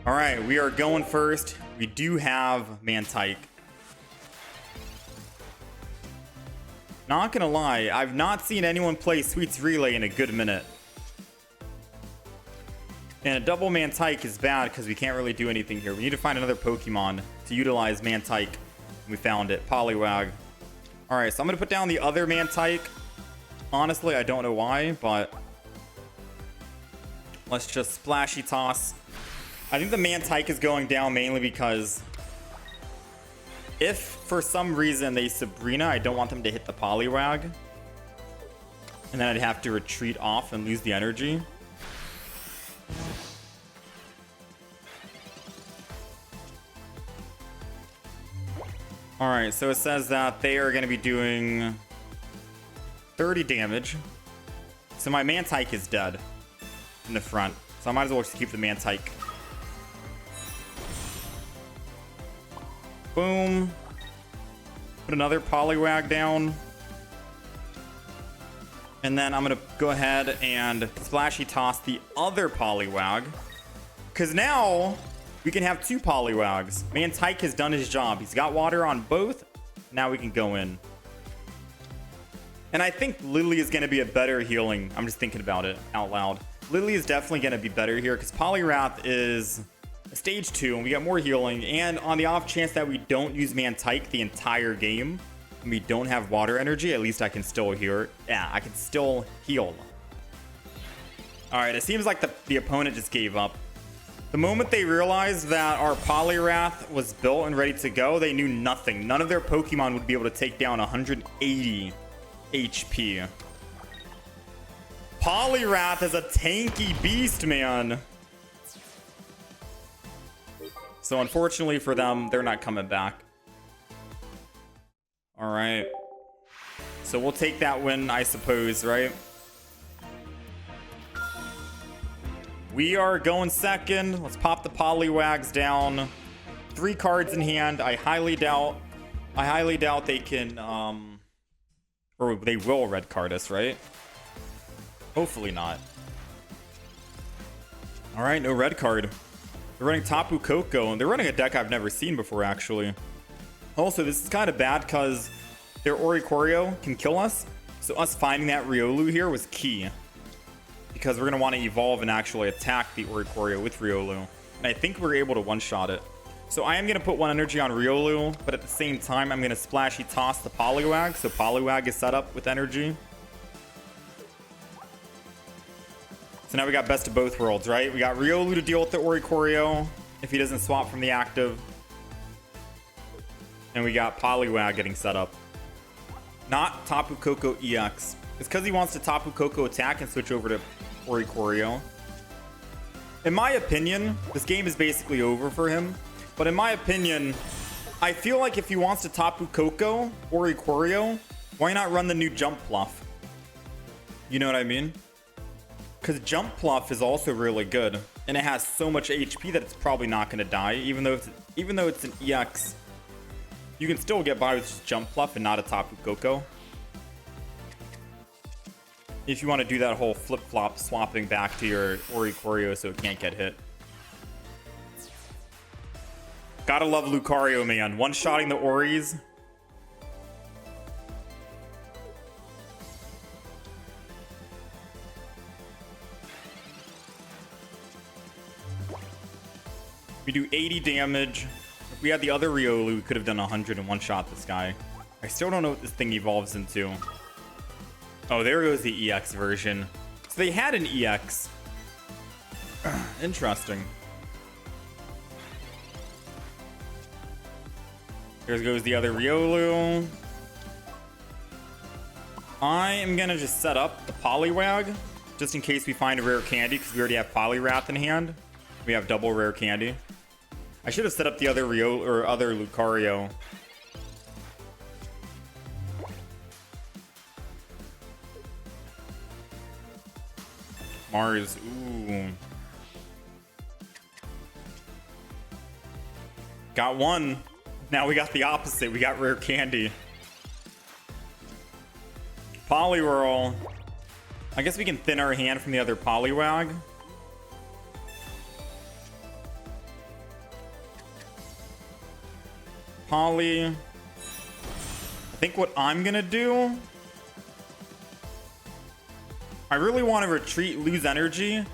All right, we are going first. We do have Mantyke. Not gonna lie, I've not seen anyone play Sweets Relay in a good minute. And a double Mantyke is bad because we can't really do anything here. We need to find another Pokemon to utilize Mantyke. We found it, Poliwag. All right, so I'm gonna put down the other Mantyke. Honestly, I don't know why, but let's just Splashy Toss. I think the Mantyke is going down mainly because if for some reason they Sabrina, I don't want them to hit the Poliwag. And then I'd have to retreat off and lose the energy. Alright, so it says that they are going to be doing 30 damage. So my Mantyke is dead in the front. So I might as well just keep the Mantyke. Boom. Put another Poliwag down. And then I'm going to go ahead and Splashy Toss the other Poliwag. Because now we can have two Poliwags. Mantyke has done his job. He's got water on both. Now we can go in. And I think Lillie is going to be a better healing. I'm just thinking about it out loud. Lillie is definitely going to be better here because Poliwrath is stage 2 and we got more healing. And on the off chance that we don't use Mantyke the entire game and we don't have water energy, at least I can still heal. Yeah, I can still heal. All right, it seems like the opponent just gave up. The moment they realized that our Poliwrath was built and ready to go, they knew nothing. None of their Pokemon would be able to take down 180 HP. Poliwrath is a tanky beast, man. So unfortunately for them, they're not coming back. All right. So we'll take that win, I suppose, right? We are going second. Let's pop the Poliwags down. 3 cards in hand. I highly doubt they can or they will red card us, right? Hopefully not. All right, no red card. They're running Tapu Koko, and they're running a deck I've never seen before, actually. Also, this is kind of bad because their Oricorio can kill us. So us finding that Riolu here was key. Because we're going to want to evolve and actually attack the Oricorio with Riolu. And I think we're able to one-shot it. So I am going to put 1 energy on Riolu, but at the same time, I'm going to Splashy Toss the Poliwag. So Poliwag is set up with energy. So now we got best of both worlds, right? We got Riolu to deal with the Oricorio if he doesn't swap from the active. And we got Poliwag getting set up. Not Tapu Koko EX. It's because he wants to Tapu Koko attack and switch over to Oricorio. In my opinion, this game is basically over for him. But in my opinion, I feel like if he wants to Tapu Koko Oricorio, why not run the new Jump Pluff? You know what I mean? Because Jump Pluff is also really good. And it has so much HP that it's probably not going to die. Even though it's an EX, you can still get by with just Jump Pluff and not a Tapu Koko. If you want to do that whole flip-flop swapping back to your Oricorio so it can't get hit. Gotta love Lucario, man. One-shotting the Oris. We do 80 damage. If we had the other Riolu, we could have done 100 and one-shot this guy. I still don't know what this thing evolves into. Oh, there goes the EX version. So they had an EX. Interesting. There goes the other Riolu. I am going to just set up the Poliwag, just in case we find a rare candy, because we already have Poliwrath in hand. We have double rare candy. I should have set up the other Riolu or other Lucario. Mars, ooh. Got one. Now we got the opposite. We got rare candy. Poliwhirl. I guess we can thin our hand from the other Poliwag. Poly. I think what I'm gonna do, I really want to retreat, lose energy,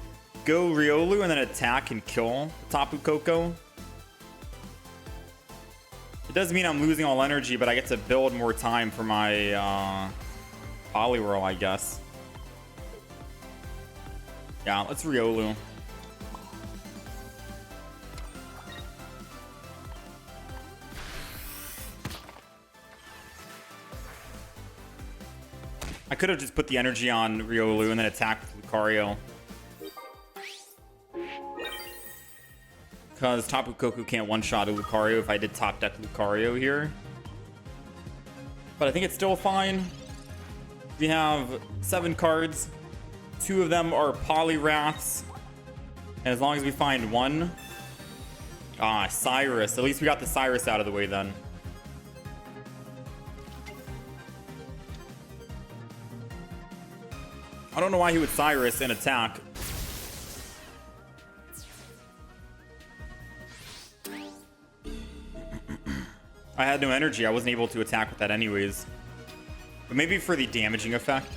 go Riolu, and then attack and kill Tapu Koko. It does mean I'm losing all energy, but I get to build more time for my Poliwhirl, I guess. Yeah, let's Riolu. I could have just put the energy on Riolu and then attacked Lucario. Because Tapu Koko can't one-shot a Lucario if I did top deck Lucario here. But I think it's still fine. We have 7 cards. 2 of them are Poliwraths. And as long as we find one... Ah, Cyrus. At least we got the Cyrus out of the way then. I don't know why he would Cyrus and attack. I had no energy. I wasn't able to attack with that anyways. But maybe for the damaging effect.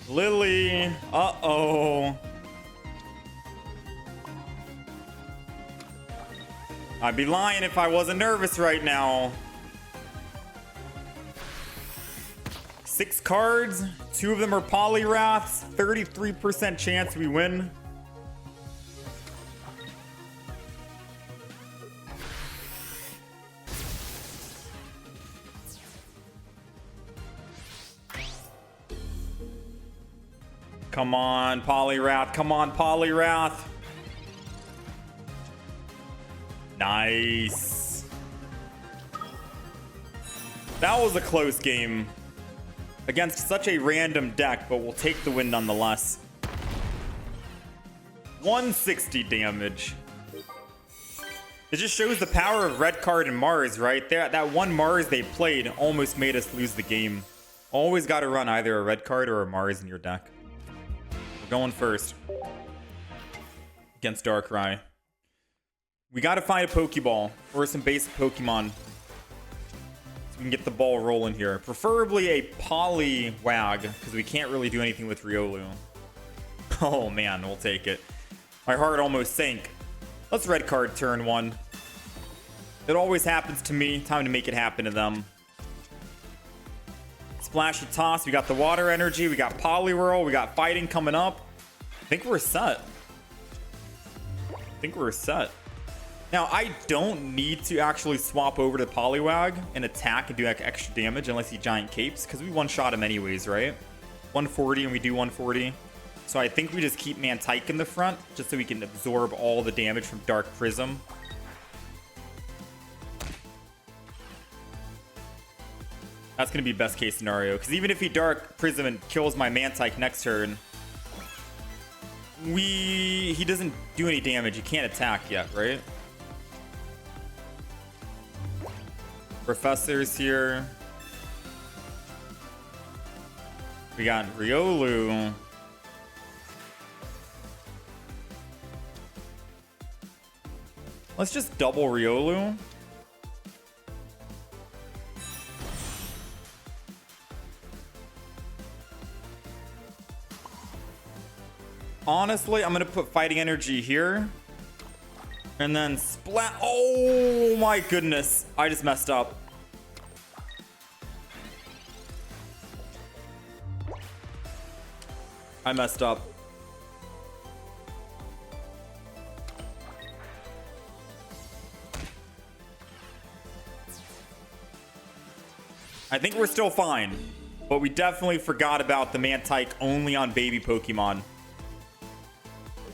Lillie. Uh-oh. I'd be lying if I wasn't nervous right now. 6 cards. 2 of them are Poliwraths. 33% chance we win. Come on, Poliwrath. Come on, Poliwrath. Nice. That was a close game against such a random deck, but we'll take the win nonetheless. 160 damage. It just shows the power of red card and Mars, right? That one Mars they played almost made us lose the game. Always got to run either a red card or a Mars in your deck. We're going first against Darkrai. We got to find a Pokeball or some basic Pokemon so we can get the ball rolling here. Preferably a Poliwag because we can't really do anything with Riolu. Oh man, we'll take it. My heart almost sank. Let's red card turn 1. It always happens to me. Time to make it happen to them. Splashy Toss. We got the water energy. We got Poliwhirl. We got fighting coming up. I think we're set. Now, I don't need to actually swap over to Poliwag and attack and do like extra damage unless he giant capes because we one-shot him anyways, right? 140 and we do 140. So I think we just keep Mantyke in the front just so we can absorb all the damage from Dark Prism. That's going to be best case scenario because even if he Dark Prism and kills my Mantyke next turn, he doesn't do any damage. He can't attack yet, right? Professor's here. We got Riolu. Let's just double Riolu. Honestly, I'm going to put Fighting Energy here. And then Splat. Oh my goodness. I just messed up. I messed up. I think we're still fine. But we definitely forgot about the Mantyke only on baby Pokemon.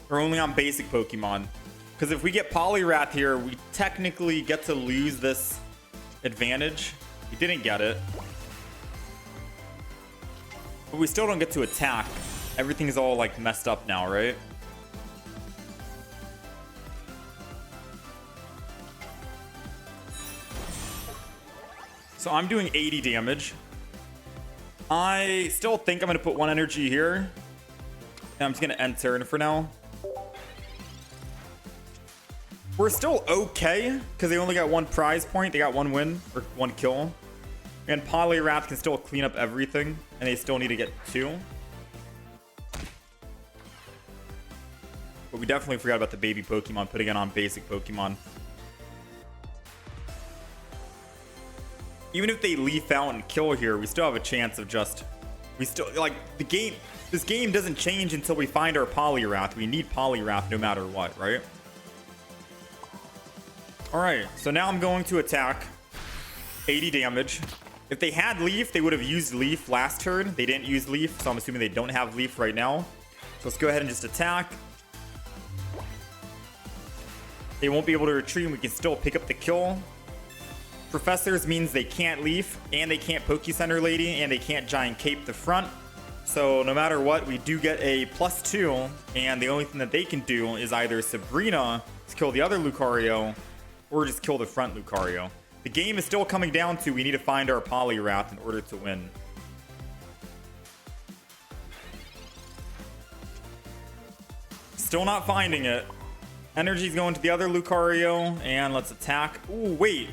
Or only on basic Pokemon. Because if we get Poliwrath here, we technically get to lose this advantage. We didn't get it. But we still don't get to attack. Everything's all like messed up now, right? So I'm doing 80 damage. I still think I'm going to put 1 energy here. And I'm just going to end turn for now. We're still okay because they only got 1 prize point. They got 1 win or 1 kill. And Poliwrath can still clean up everything, and they still need to get 2. But we definitely forgot about the baby Pokemon, putting it on basic Pokemon. Even if they leaf out and kill here, we still have a chance of just... We still... Like, the game... This game doesn't change until we find our Poliwrath. We need Poliwrath no matter what, right? Alright, so now I'm going to attack. 80 damage. If they had Leaf, they would have used Leaf last turn. They didn't use Leaf, so I'm assuming they don't have Leaf right now. So let's go ahead and just attack. They won't be able to retreat, and we can still pick up the kill. Professors means they can't Leaf, and they can't Poke Center Lady, and they can't Giant Cape the front. So no matter what, we do get a +2, and the only thing that they can do is either Sabrina to kill the other Lucario, or just kill the front Lucario. The game is still coming down to we need to find our Poliwrath in order to win. Still not finding it. Energy's going to the other Lucario, and let's attack. Ooh, wait.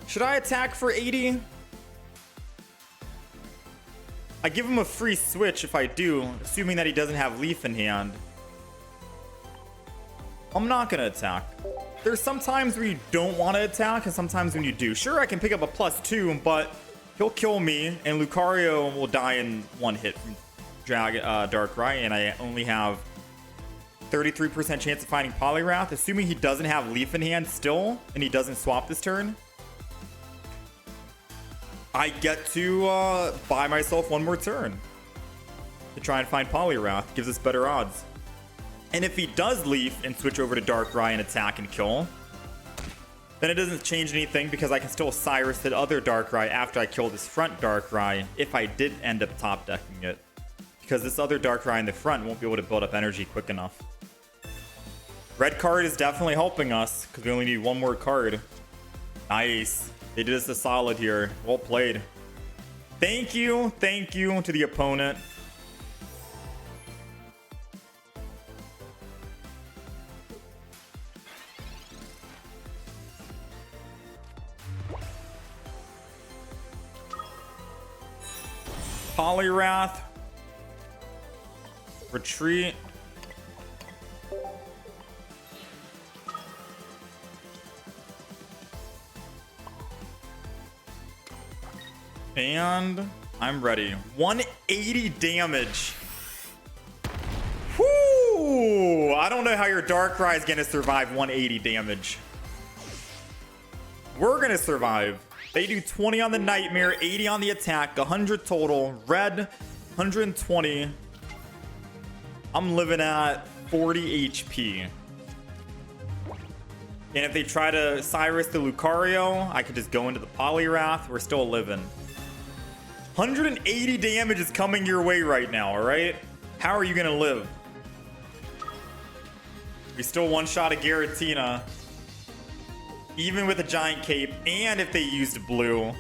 Should I attack for 80? I give him a free switch if I do, assuming that he doesn't have Leaf in hand. I'm not going to attack. There's some times where you don't want to attack, and sometimes when you do. Sure, I can pick up a +2, but he'll kill me, and Lucario will die in 1 hit from Darkrai, and I only have 33% chance of finding Poliwrath, assuming he doesn't have Leaf in hand still, and he doesn't swap this turn. I get to buy myself 1 more turn to try and find Poliwrath. Gives us better odds. And if he does Leaf and switch over to Darkrai and attack and kill, then it doesn't change anything because I can still Cyrus the other Darkrai after I kill this front Darkrai if I did end up top decking it. Because this other Darkrai in the front won't be able to build up energy quick enough. Red card is definitely helping us because we only need 1 more card. Nice. They did us a solid here. Well played. Thank you to the opponent. Poliwrath. Retreat. And I'm ready. 180 damage. Whoo! I don't know how your Darkrai is going to survive 180 damage. We're going to survive. They do 20 on the Nightmare, 80 on the attack, 100 total. Red, 120. I'm living at 40 HP. And if they try to Cyrus the Lucario, I could just go into the Poliwrath. We're still living. 180 damage is coming your way right now, alright? How are you gonna live? We still one-shot a Giratina. Even with a Giant Cape, and if they used blue.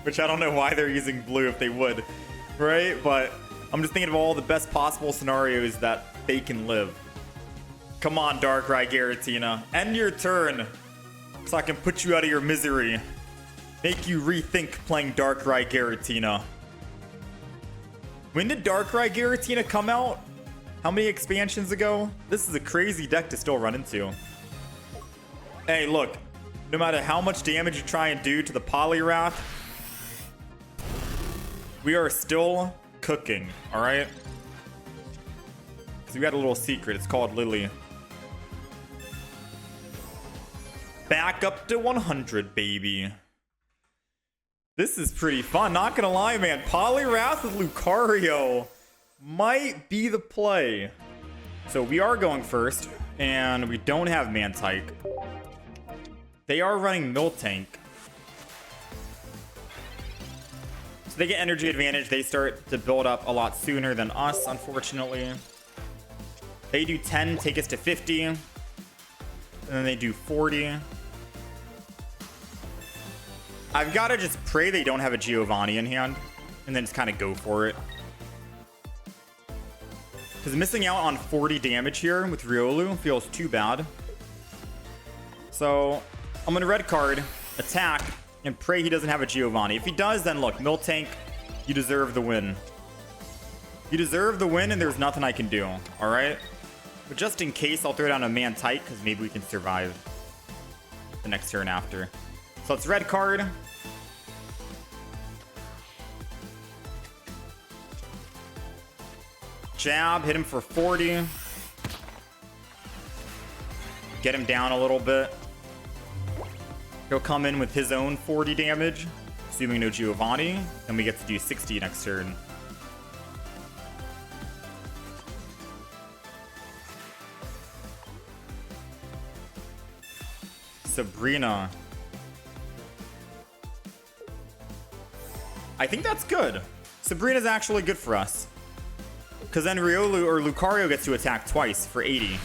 Which I don't know why they're using blue if they would. Right? But I'm just thinking of all the best possible scenarios that they can live. Come on, Darkrai Giratina. End your turn. So I can put you out of your misery. Make you rethink playing Darkrai Giratina. When did Darkrai Giratina come out? How many expansions ago? This is a crazy deck to still run into. Hey, look. No matter how much damage you try and do to the Poliwrath, we are still cooking, alright? Because we got a little secret. It's called Lillie. Back up to 100, baby. This is pretty fun. Not gonna lie, man. Poliwrath with Lucario might be the play. So we are going first, and we don't have Mantyke. They are running Miltank. So they get energy advantage. They start to build up a lot sooner than us, unfortunately. They do 10, take us to 50. And then they do 40. I've got to just pray they don't have a Giovanni in hand. And then just kind of go for it. Because missing out on 40 damage here with Riolu feels too bad. So I'm going to red card, attack, and pray he doesn't have a Giovanni. If he does, then look, Miltank, you deserve the win. You deserve the win, and there's nothing I can do. All right? But just in case, I'll throw down a Mantyke, because maybe we can survive the next turn after. So let's red card. Jab, hit him for 40. Get him down a little bit. He'll come in with his own 40 damage, assuming no Giovanni. Then we get to do 60 next turn. Sabrina. I think that's good. Sabrina's actually good for us. Because then Riolu or Lucario gets to attack twice for 80.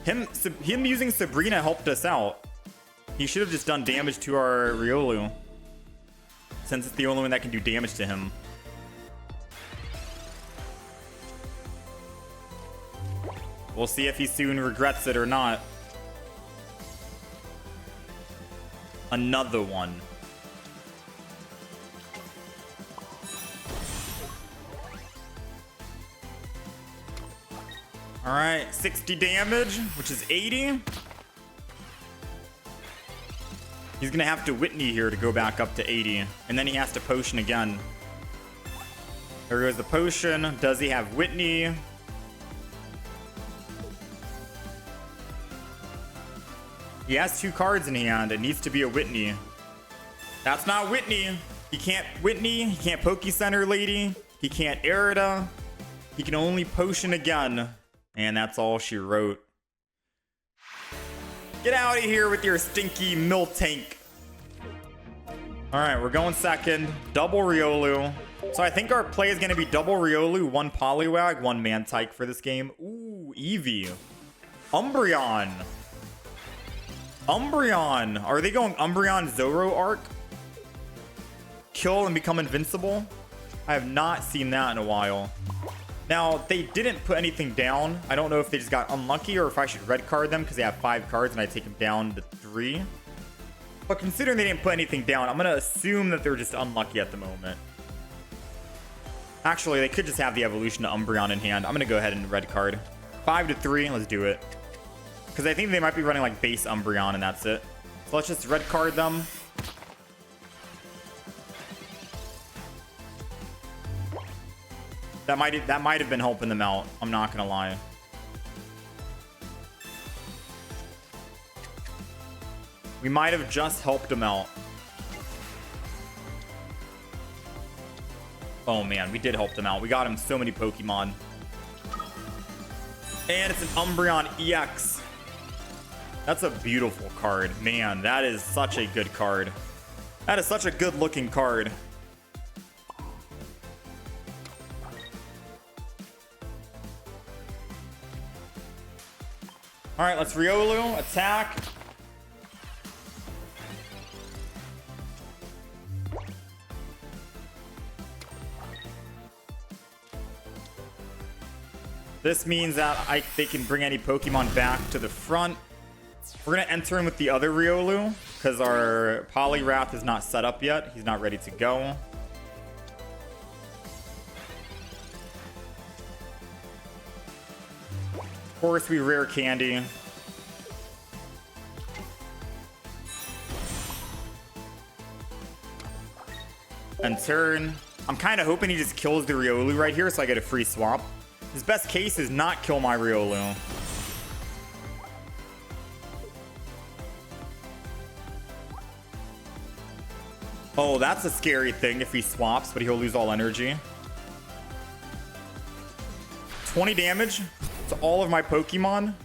Him using Sabrina helped us out. He should have just done damage to our Riolu, since it's the only one that can do damage to him. We'll see if he soon regrets it or not. Another one. All right, 60 damage, which is 80. He's gonna have to Whitney here to go back up to 80, and then he has to potion again. There goes the potion. Does he have Whitney? He has 2 cards in hand. It needs to be a Whitney. That's not Whitney. He can't Whitney. He can't Poke Center Lady. He can't Erida. He can only potion again. And that's all she wrote. Get out of here with your stinky Miltank. All right, we're going second. Double Riolu. So I think our play is going to be double Riolu, 1 Poliwag, 1 Mantyke for this game. Ooh, Eevee. Umbreon. Umbreon. Are they going Umbreon Zoro arc? Kill and become invincible? I have not seen that in a while. Now, they didn't put anything down. I don't know if they just got unlucky or if I should red card them because they have 5 cards and I take them down to 3. But considering they didn't put anything down, I'm going to assume that they're just unlucky at the moment. Actually, they could just have the evolution to Umbreon in hand. I'm going to go ahead and red card. 5 to 3. Let's do it. Because I think they might be running like base Umbreon and that's it. So let's just red card them. That might have been helping them out. I'm not gonna lie. We might have just helped them out. Oh man, we did help them out. We got him so many Pokemon. And it's an Umbreon EX. That's a beautiful card. Man, that is such a good card. That is such a good looking card. All right, let's Riolu, attack. This means that they can bring any Pokemon back to the front. We're going to enter in with the other Riolu because our Poliwrath is not set up yet. He's not ready to go. Of course, we rare candy. And turn. I'm kind of hoping he just kills the Riolu right here so I get a free swap. His best case is not kill my Riolu. Oh, that's a scary thing if he swaps, but he'll lose all energy. 20 damage to all of my Pokemon.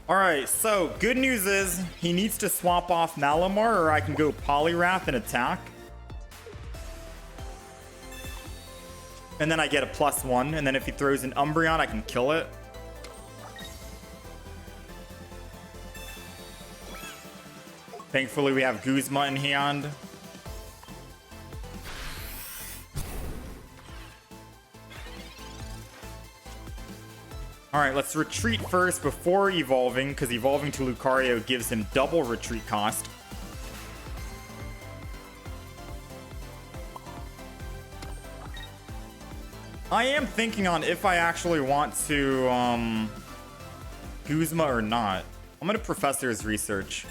Alright, so good news is he needs to swap off Malamar or I can go Poliwrath and attack. And then I get a +1. And then if he throws an Umbreon, I can kill it. Thankfully, we have Guzma in hand. All right, let's retreat first before evolving, because evolving to Lucario gives him double retreat cost. I am thinking on if I actually want to Guzma or not. I'm gonna Professor's Research.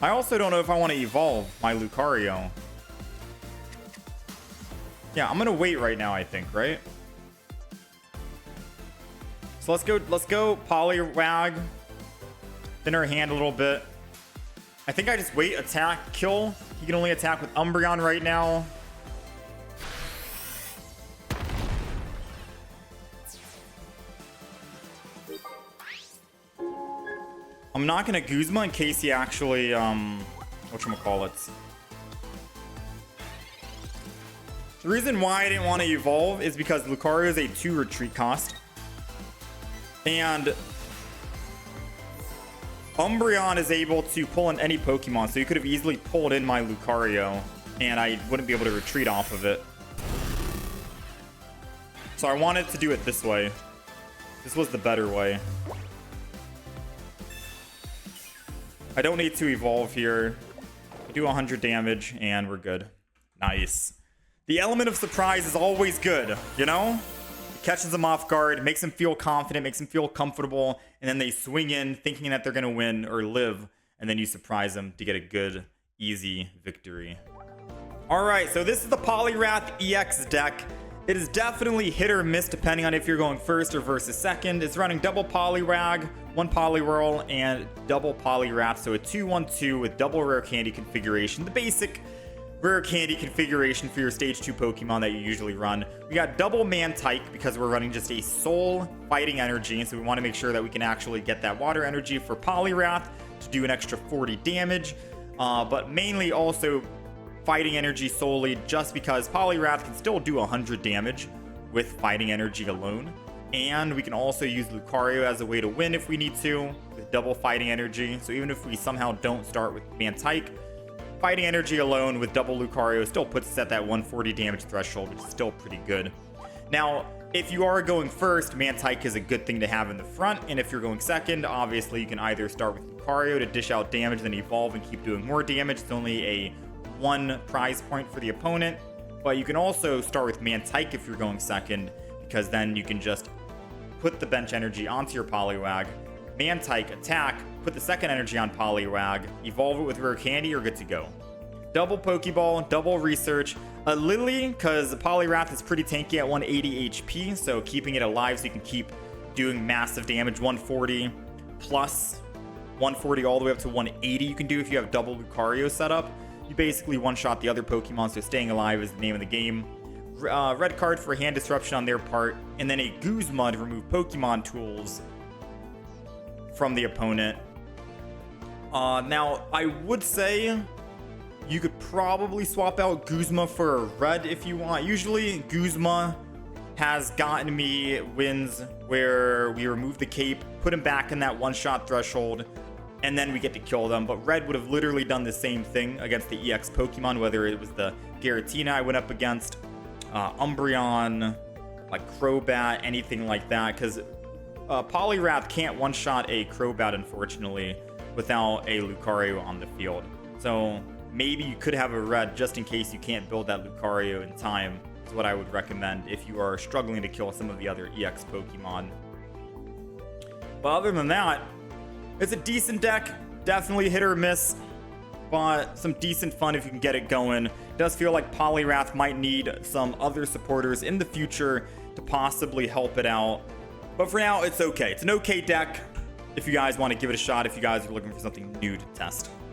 I also don't know if I want to evolve my Lucario. Yeah, I'm gonna wait right now, I think, right? So let's go Poliwag. Thin our hand a little bit. I think I just wait, attack, kill. He can only attack with Umbreon right now. I'm not gonna Guzma in case he actually whatchamacallit. The reason why I didn't want to evolve is because Lucario is a 2 retreat cost. And Umbreon is able to pull in any Pokemon, so you could have easily pulled in my Lucario, and I wouldn't be able to retreat off of it. So I wanted to do it this way. This was the better way. I don't need to evolve here. I do 100 damage, and we're good. Nice. The element of surprise is always good, you know? It catches them off guard, makes them feel confident, makes them feel comfortable, and then they swing in thinking that they're going to win or live, and then you surprise them to get a good, easy victory. All right, so this is the Poliwrath EX deck. It is definitely hit or miss depending on if you're going first or versus second. It's running double Poliwag, 1 Poliwhirl, and double Poliwrath, so a 2-1-2 with double rare candy configuration. The basic rare candy configuration for your stage 2 Pokemon that you usually run. We got double Mantyke because we're running just a soul fighting energy, so we want to make sure that we can actually get that water energy for Poliwrath to do an extra 40 damage, but mainly also fighting energy solely just because Poliwrath can still do 100 damage with fighting energy alone. And we can also use Lucario as a way to win if we need to with double fighting energy. So even if we somehow don't start with Mantyke, fighting energy alone with double Lucario still puts us at that 140 damage threshold, which is still pretty good. Now, if you are going first, Mantyke is a good thing to have in the front. And if you're going second, obviously you can either start with Lucario to dish out damage, then evolve and keep doing more damage. It's only a 1 prize point for the opponent. But you can also start with Mantyke if you're going second, because then you can just put the bench energy onto your Poliwag, Mantyke, attack, put the second energy on Poliwag, evolve it with rare candy, you're good to go. Double Pokeball, double Research, a Lillie, because Poliwrath is pretty tanky at 180 HP, so keeping it alive so you can keep doing massive damage, 140 plus 140 all the way up to 180 you can do if you have double Lucario set up. You basically one-shot the other Pokemon, so staying alive is the name of the game. Red card for hand disruption on their part, and then a Guzma to remove Pokemon tools from the opponent. Now, I would say you could probably swap out Guzma for a red if you want. Usually, Guzma has gotten me wins where we remove the cape, put him back in that one-shot threshold, and then we get to kill them. But red would have literally done the same thing against the EX Pokemon, whether it was the Giratina I went up against, Umbreon, like Crobat, anything like that, because Poliwrath can't one-shot a Crobat, unfortunately, without a Lucario on the field. So maybe you could have a red just in case you can't build that Lucario in time, is what I would recommend if you are struggling to kill some of the other EX Pokemon. But other than that, it's a decent deck, definitely hit or miss, but some decent fun if you can get it going. It does feel like Poliwrath might need some other supporters in the future to possibly help it out. But for now, it's okay. It's an okay deck if you guys want to give it a shot, if you guys are looking for something new to test.